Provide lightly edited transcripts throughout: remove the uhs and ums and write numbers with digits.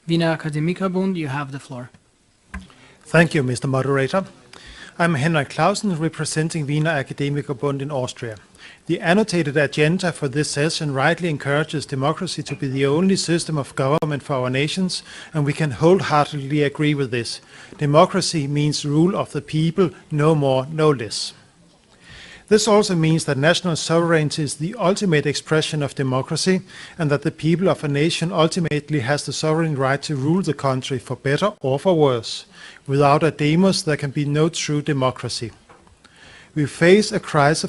Wiener Akademikerbund, you have the floor. Thank you, Mr. Moderator. I'm Henrik Clausen, representing Wiener Akademikerbund in Austria. The annotated agenda for this session rightly encourages democracy to be the only system of government for our nations, and we can wholeheartedly agree with this. Democracy means rule of the people, no more, no less. This also means that national sovereignty is the ultimate expression of democracy, and that the people of a nation ultimately has the sovereign right to rule the country for better or for worse. Without a demos, there can be no true democracy. We face a crisis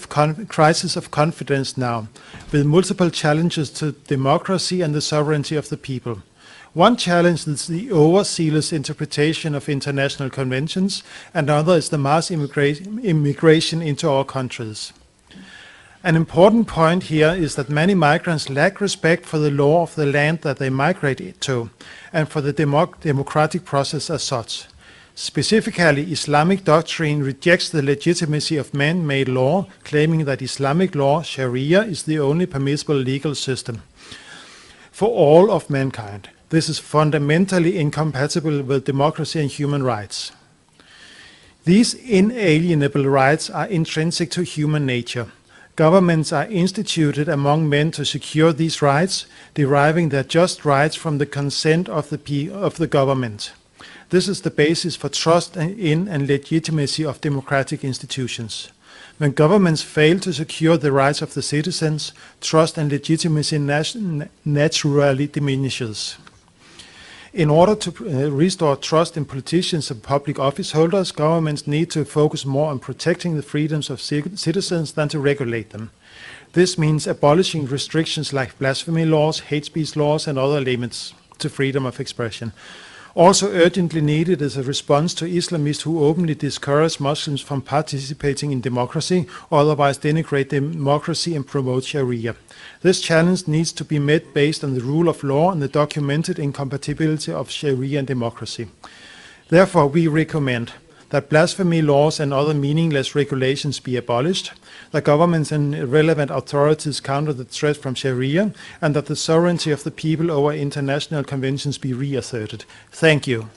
of confidence now, with multiple challenges to democracy and the sovereignty of the people. One challenge is the overzealous interpretation of international conventions, and another is the mass immigration into our countries. An important point here is that many migrants lack respect for the law of the land that they migrate to, and for the democratic process as such. Specifically, Islamic doctrine rejects the legitimacy of man-made law, claiming that Islamic law, Sharia, is the only permissible legal system for all of mankind. This is fundamentally incompatible with democracy and human rights. These inalienable rights are intrinsic to human nature. Governments are instituted among men to secure these rights, deriving their just rights from the consent of the government. This is the basis for trust in and legitimacy of democratic institutions. When governments fail to secure the rights of the citizens, trust and legitimacy naturally diminishes. In order to restore trust in politicians and public office holders, governments need to focus more on protecting the freedoms of citizens than to regulate them. This means abolishing restrictions like blasphemy laws, hate speech laws, and other limits to freedom of expression. Also urgently needed is a response to Islamists who openly discourage Muslims from participating in democracy, or otherwise denigrate democracy and promote Sharia. This challenge needs to be met based on the rule of law and the documented incompatibility of Sharia and democracy. Therefore, we recommend that blasphemy laws and other meaningless regulations be abolished, that governments and relevant authorities counter the threat from Sharia, and that the sovereignty of the people over international conventions be reasserted. Thank you.